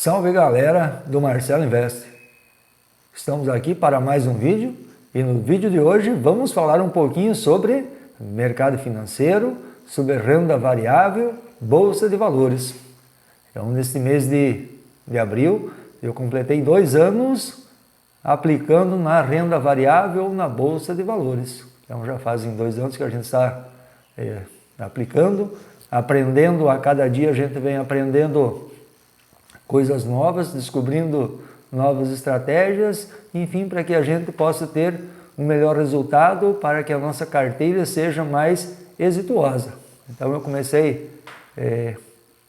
Salve galera do Marcelo Invest! Estamos aqui para mais um vídeo e no vídeo de hoje vamos falar um pouquinho sobre mercado financeiro, sobre renda variável, bolsa de valores. Então neste mês de abril eu completei 2 anos aplicando na renda variável na bolsa de valores. Então já fazem 2 anos que a gente está aplicando, aprendendo, a cada dia a gente vem aprendendo coisas novas, descobrindo novas estratégias, enfim, para que a gente possa ter um melhor resultado, para que a nossa carteira seja mais exitosa. Então eu comecei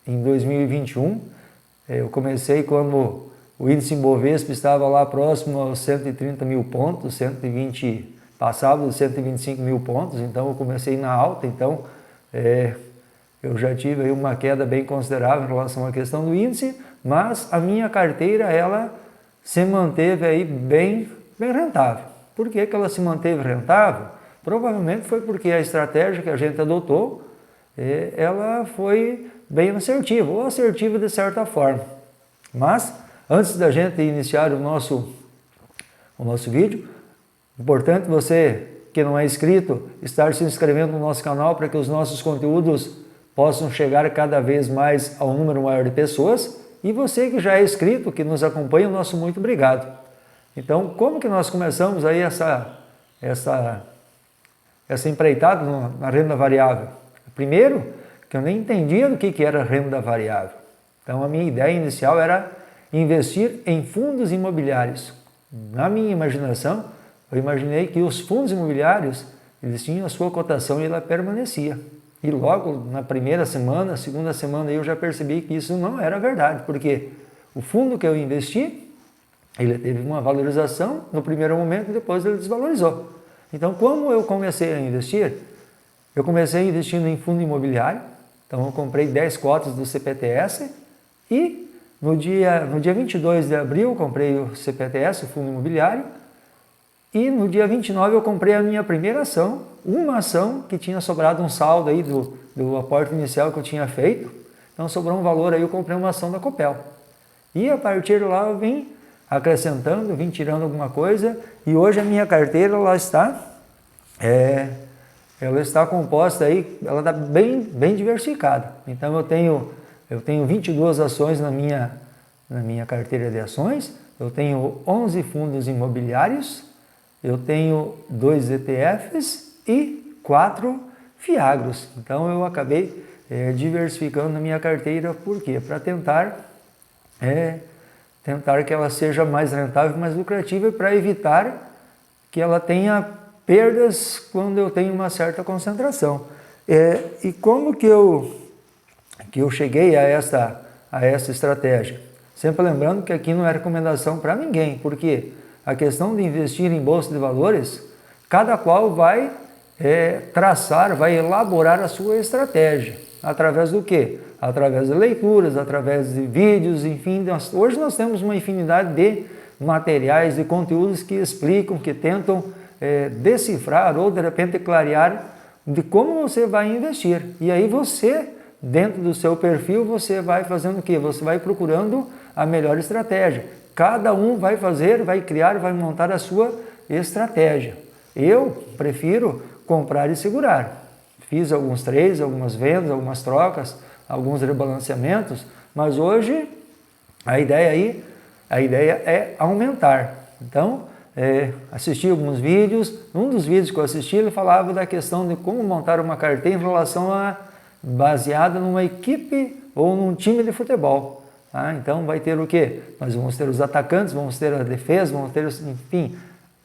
em 2021, eu comecei quando o índice Bovespa estava lá próximo aos 130 mil pontos, 120, passava dos 125 mil pontos, então eu comecei na alta, então eu já tive aí uma queda bem considerável em relação à questão do índice, mas a minha carteira ela se manteve aí bem rentável. Por que ela se manteve rentável? Provavelmente foi porque a estratégia que a gente adotou, ela foi bem assertiva, ou assertiva de certa forma. Mas, antes da gente iniciar o nosso vídeo, importante você que não é inscrito, estar se inscrevendo no nosso canal para que os nossos conteúdos possam chegar cada vez mais ao número maior de pessoas. E você que já é inscrito, que nos acompanha, nosso muito obrigado. Então, como que nós começamos aí essa empreitada na renda variável? Primeiro, que eu nem entendia do que era renda variável. Então, a minha ideia inicial era investir em fundos imobiliários. Na minha imaginação, eu imaginei que os fundos imobiliários, eles tinham a sua cotação e ela permanecia. E logo na primeira semana, segunda semana, eu já percebi que isso não era verdade, porque o fundo que eu investi, ele teve uma valorização no primeiro momento e depois ele desvalorizou. Então, como eu comecei a investir? Eu comecei investindo em fundo imobiliário, então eu comprei 10 cotas do CPTS e no dia 22 de abril eu comprei o CPTS, o fundo imobiliário, e no dia 29 eu comprei a minha primeira ação, uma ação que tinha sobrado um saldo aí do aporte inicial que eu tinha feito. Então sobrou um valor aí, eu comprei uma ação da Copel. E a partir de lá eu vim acrescentando, vim tirando alguma coisa e hoje a minha carteira ela está composta aí, ela está bem diversificada. Então eu tenho 22 ações na minha carteira de ações, eu tenho 11 fundos imobiliários, eu tenho 2 ETFs e 4 FIAGROS. Então eu acabei diversificando na minha carteira, por quê? Para tentar que ela seja mais rentável, mais lucrativa e para evitar que ela tenha perdas quando eu tenho uma certa concentração. E como que eu cheguei a essa estratégia? Sempre lembrando que aqui não é recomendação para ninguém, porque a questão de investir em bolsa de valores, cada qual vai traçar, vai elaborar a sua estratégia. Através do quê? Através de leituras, através de vídeos, enfim. Hoje nós temos uma infinidade de materiais, de conteúdos que explicam, que tentam decifrar ou de repente clarear de como você vai investir. E aí você, dentro do seu perfil, você vai fazendo o quê? Você vai procurando a melhor estratégia. Cada um vai fazer, vai criar, vai montar a sua estratégia. Eu prefiro comprar e segurar. Fiz alguns trades, algumas vendas, algumas trocas, alguns rebalanceamentos, mas hoje a ideia é aumentar. Então, assisti alguns vídeos. Um dos vídeos que eu assisti, ele falava da questão de como montar uma carteira em relação baseada numa equipe ou num time de futebol. Então vai ter o quê? Nós vamos ter os atacantes, vamos ter a defesa, vamos ter, enfim,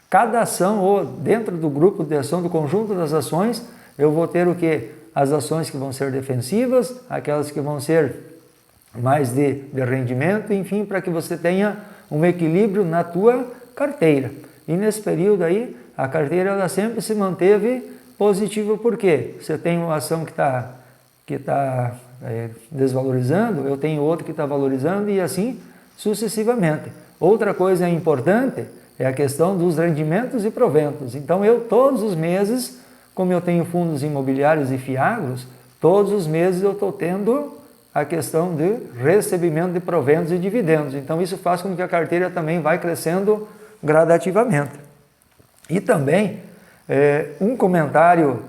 cada ação ou dentro do grupo de ação, do conjunto das ações, eu vou ter o quê? As ações que vão ser defensivas, aquelas que vão ser mais de rendimento, enfim, para que você tenha um equilíbrio na tua carteira. E nesse período aí, a carteira ela sempre se manteve positiva, por quê? Você tem uma ação que está desvalorizando, eu tenho outro que está valorizando e assim sucessivamente. Outra coisa importante é a questão dos rendimentos e proventos. Então eu todos os meses, como eu tenho fundos imobiliários e FIAGROS, todos os meses eu estou tendo a questão de recebimento de proventos e dividendos. Então isso faz com que a carteira também vai crescendo gradativamente. E também um comentário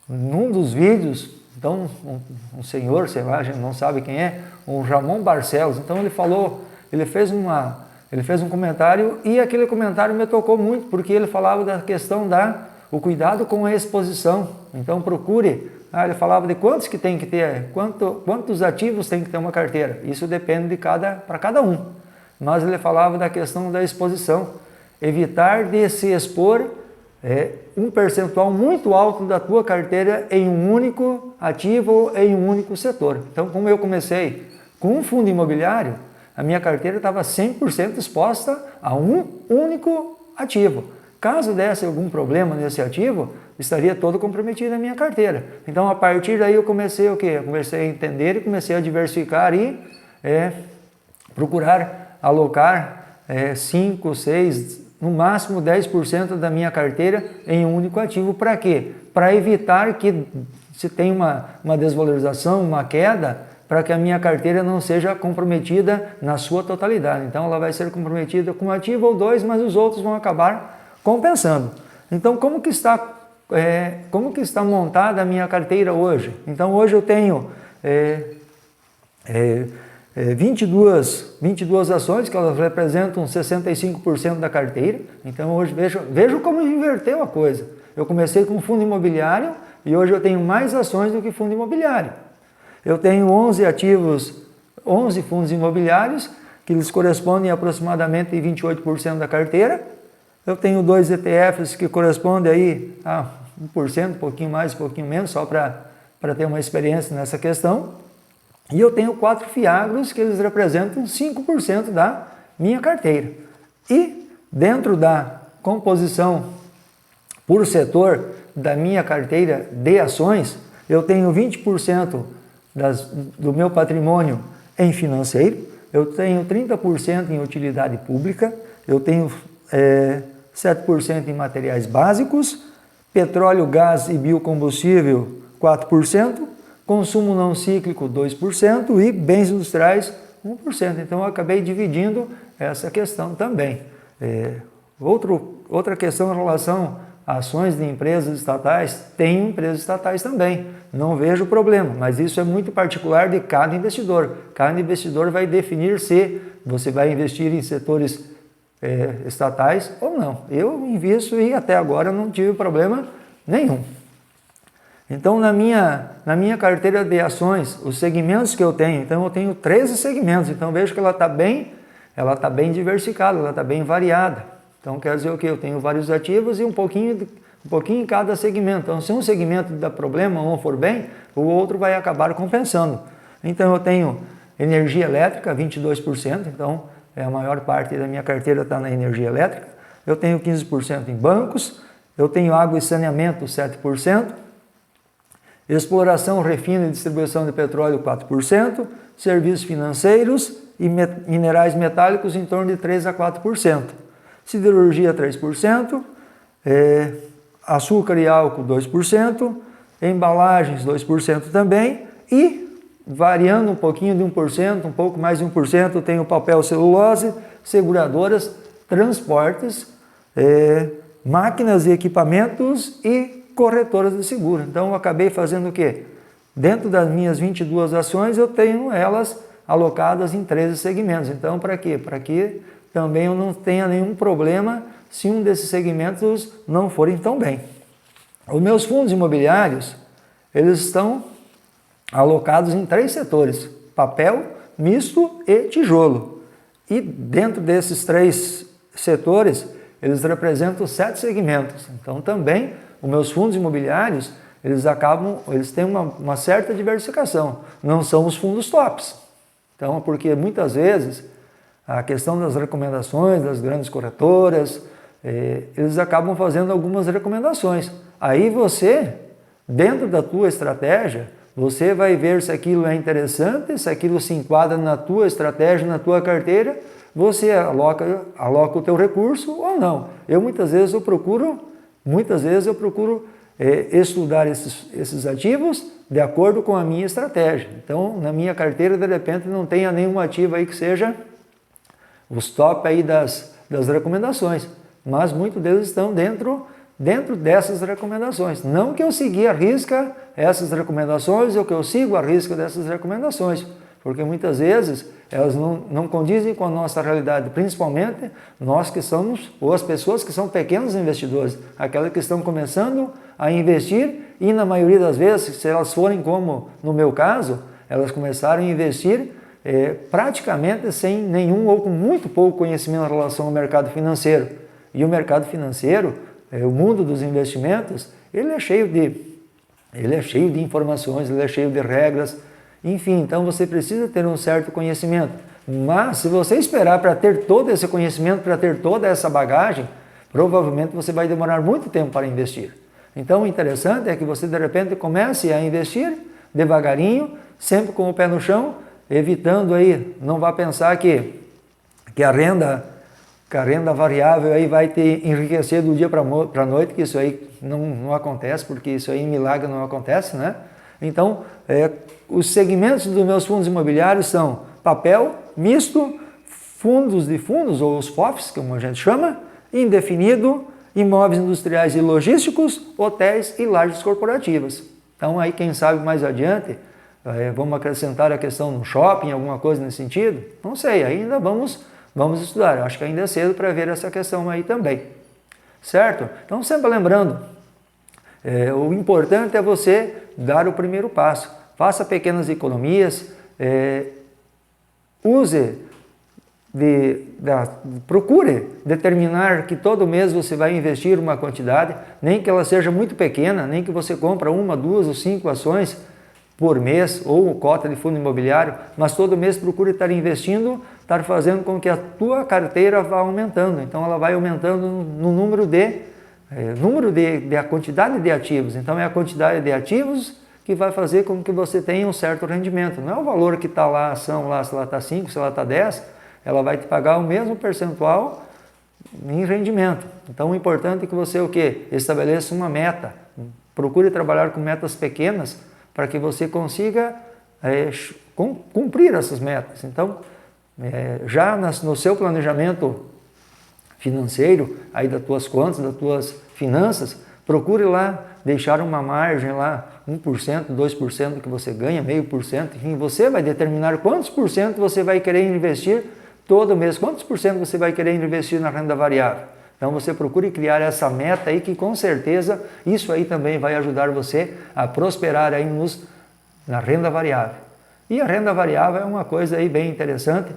num dos vídeos, então um senhor, sei lá, a gente não sabe quem é, o Ramon Barcelos, então ele fez um comentário e aquele comentário me tocou muito, porque ele falava da questão o cuidado com a exposição. Então procure, ele falava de quantos que tem que ter, quantos ativos tem que ter uma carteira. Isso depende para cada um. Mas ele falava da questão da exposição. Evitar de se expor um percentual muito alto da tua carteira em um único ativo ou em um único setor. Então, como eu comecei com um fundo imobiliário, a minha carteira estava 100% exposta a um único ativo. Caso desse algum problema nesse ativo, estaria todo comprometido a minha carteira. Então, a partir daí eu comecei o quê? Eu comecei a entender e comecei a diversificar e procurar alocar 5, 6, no máximo 10% da minha carteira em um único ativo. Para quê? Para evitar que se tenha uma desvalorização, uma queda, para que a minha carteira não seja comprometida na sua totalidade. Então ela vai ser comprometida com um ativo ou dois, mas os outros vão acabar compensando. Então como que está montada a minha carteira hoje? Então hoje eu tenho 22 ações, que elas representam 65% da carteira. Então hoje vejo como inverteu a coisa. Eu comecei com fundo imobiliário e hoje eu tenho mais ações do que fundo imobiliário. Eu tenho 11 ativos, 11 fundos imobiliários, que eles correspondem a aproximadamente 28% da carteira. Eu tenho 2 ETFs que correspondem aí a 1%, um pouquinho mais, um pouquinho menos, só para ter uma experiência nessa questão. E eu tenho 4 FIAGROS, que eles representam 5% da minha carteira. E dentro da composição por setor da minha carteira de ações, eu tenho 20% do meu patrimônio em financeiro, eu tenho 30% em utilidade pública, eu tenho 7% em materiais básicos, petróleo, gás e biocombustível 4%, consumo não cíclico 2% e bens industriais 1%. Então eu acabei dividindo essa questão também. Outra questão em relação a ações de empresas estatais, tem empresas estatais também, não vejo problema, mas isso é muito particular de cada investidor. Cada investidor vai definir se você vai investir em setores estatais ou não. Eu invisto e até agora não tive problema nenhum. Então, na minha carteira de ações, os segmentos que eu tenho, então eu tenho 13 segmentos, então vejo que ela está bem diversificada, ela está bem variada. Então, quer dizer o quê? Eu tenho vários ativos e um pouquinho em cada segmento. Então, se um segmento dá problema ou for bem, o outro vai acabar compensando. Então, eu tenho energia elétrica, 22%, então a maior parte da minha carteira está na energia elétrica. Eu tenho 15% em bancos, eu tenho água e saneamento, 7%, exploração, refino e distribuição de petróleo, 4%, serviços financeiros e minerais metálicos em torno de 3 a 4%. Siderurgia 3%, açúcar e álcool 2%, embalagens 2% também e variando um pouquinho de 1%, um pouco mais de 1%, tem o papel celulose, seguradoras, transportes, máquinas e equipamentos e corretoras de seguro. Então eu acabei fazendo o quê? Dentro das minhas 22 ações eu tenho elas alocadas em 13 segmentos. Então para quê? Para que também eu não tenha nenhum problema se um desses segmentos não forem tão bem. Os meus fundos imobiliários, eles estão alocados em 3 setores, papel, misto e tijolo. E dentro desses 3 setores, eles representam 7 segmentos. Então também, os meus fundos imobiliários, eles têm uma certa diversificação. Não são os fundos tops. Então, porque muitas vezes a questão das recomendações das grandes corretoras, eles acabam fazendo algumas recomendações. Aí você, dentro da tua estratégia, você vai ver se aquilo é interessante, se aquilo se enquadra na tua estratégia, na tua carteira, você aloca o teu recurso ou não. Muitas vezes eu procuro estudar esses ativos de acordo com a minha estratégia. Então, na minha carteira, de repente, não tenha nenhum ativo aí que seja os top aí das recomendações, mas muitos deles estão dentro dessas recomendações. Não que eu segui à risca essas recomendações ou que eu sigo à risca dessas recomendações, porque muitas vezes elas não condizem com a nossa realidade, principalmente nós que somos, ou as pessoas que são pequenos investidores, aquelas que estão começando a investir e na maioria das vezes, se elas forem como no meu caso, elas começaram a investir praticamente sem nenhum ou com muito pouco conhecimento em relação ao mercado financeiro. E o mercado financeiro, o mundo dos investimentos, ele é cheio de informações, ele é cheio de regras, enfim, então você precisa ter um certo conhecimento. Mas se você esperar para ter todo esse conhecimento, para ter toda essa bagagem, provavelmente você vai demorar muito tempo para investir. Então o interessante é que você de repente comece a investir devagarinho, sempre com o pé no chão, evitando aí, não vá pensar que a renda variável aí vai te enriquecer do dia para a noite, que isso aí não acontece, porque isso aí em milagre não acontece, né? Então, os segmentos dos meus fundos imobiliários são papel, misto, fundos de fundos, ou os FOFs, como a gente chama, indefinido, imóveis industriais e logísticos, hotéis e lajes corporativas. Então, aí quem sabe mais adiante, vamos acrescentar a questão no shopping, alguma coisa nesse sentido? Não sei, ainda vamos estudar. Eu acho que ainda é cedo para ver essa questão aí também. Certo? Então, sempre lembrando, o importante é você dar o primeiro passo. Faça pequenas economias, procure determinar que todo mês você vai investir uma quantidade, nem que ela seja muito pequena, nem que você compra 1, 2 ou 5 ações por mês ou cota de fundo imobiliário, mas todo mês procure estar investindo, estar fazendo com que a tua carteira vá aumentando. Então ela vai aumentando no número a quantidade de ativos. Então é a quantidade de ativos que vai fazer com que você tenha um certo rendimento. Não é o valor que está lá a ação, lá, se ela está 5, se ela está 10, ela vai te pagar o mesmo percentual em rendimento. Então o importante é que você estabeleça uma meta. Procure trabalhar com metas pequenas para que você consiga cumprir essas metas. Então, já no seu planejamento financeiro, aí das tuas contas, das tuas finanças, procure lá deixar uma margem lá, 1%, 2% que você ganha, 0,5%, enfim, você vai determinar quantos por cento você vai querer investir todo mês, quantos por cento você vai querer investir na renda variável. Então você procure criar essa meta aí que com certeza isso aí também vai ajudar você a prosperar aí na renda variável. E a renda variável é uma coisa aí bem interessante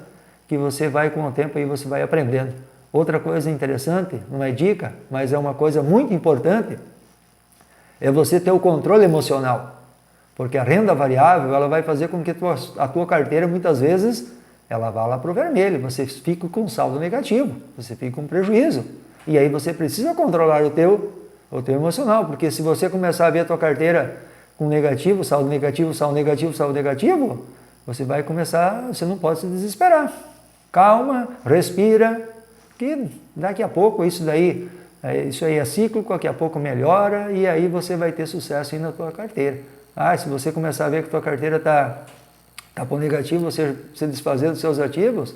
que você vai com o tempo aí você vai aprendendo. Outra coisa interessante, não é dica, mas é uma coisa muito importante, é você ter o controle emocional. Porque a renda variável ela vai fazer com que a tua carteira muitas vezes ela vá lá para o vermelho, você fica com saldo negativo, você fica com prejuízo. E aí você precisa controlar o teu emocional, porque se você começar a ver a tua carteira com negativo, saldo negativo, saldo negativo, saldo negativo, você vai começar, você não pode se desesperar. Calma, respira, que daqui a pouco isso aí é cíclico, daqui a pouco melhora e aí você vai ter sucesso aí na tua carteira. Se você começar a ver que a tua carteira está por negativo, você se desfazer dos seus ativos,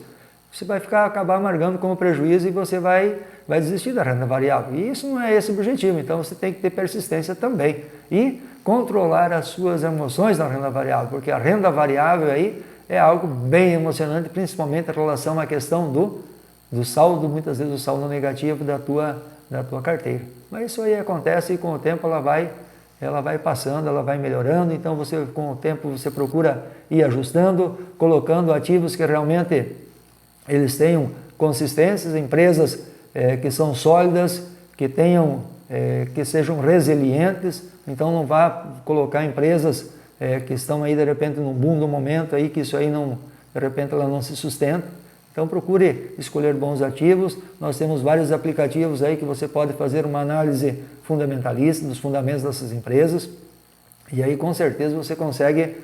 você vai acabar amargando como prejuízo e você vai desistir da renda variável. E isso não é esse o objetivo, então você tem que ter persistência também. E controlar as suas emoções na renda variável, porque a renda variável aí é algo bem emocionante, principalmente em relação à questão do saldo, muitas vezes o saldo negativo da tua carteira. Mas isso aí acontece e com o tempo ela vai passando, ela vai melhorando, então com o tempo você procura ir ajustando, colocando ativos que realmente eles tenham consistências, empresas que são sólidas, que sejam resilientes, então não vá colocar empresas que estão aí de repente num boom do momento aí, que isso aí de repente ela não se sustenta. Então procure escolher bons ativos, nós temos vários aplicativos aí que você pode fazer uma análise fundamentalista dos fundamentos dessas empresas e aí com certeza você consegue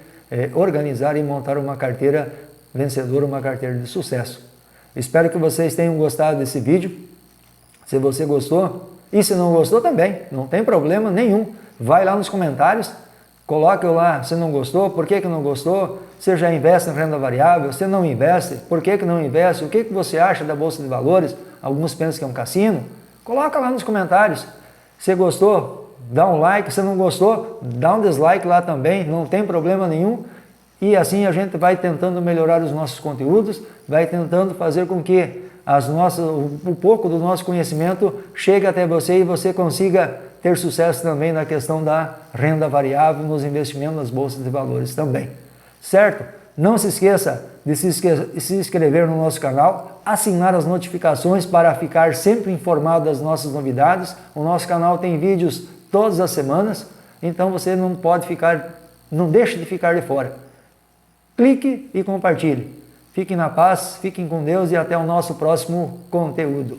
organizar e montar uma carteira vencedora, uma carteira de sucesso. Espero que vocês tenham gostado desse vídeo. Se você gostou, e se não gostou também, não tem problema nenhum. vai lá nos comentários, coloque lá se não gostou, por que não gostou, você já investe em renda variável, você não investe, por que não investe, o que você acha da Bolsa de Valores, alguns pensam que é um cassino, coloca lá nos comentários. Se gostou, dá um like, se não gostou, dá um dislike lá também, não tem problema nenhum. E assim a gente vai tentando melhorar os nossos conteúdos, vai tentando fazer com que um pouco do nosso conhecimento chegue até você e você consiga ter sucesso também na questão da renda variável, nos investimentos nas bolsas de valores também. Certo? Não se esqueça de se inscrever no nosso canal, assinar as notificações para ficar sempre informado das nossas novidades. O nosso canal tem vídeos todas as semanas, então você não deixe de ficar de fora. Clique e compartilhe. Fiquem na paz, fiquem com Deus e até o nosso próximo conteúdo.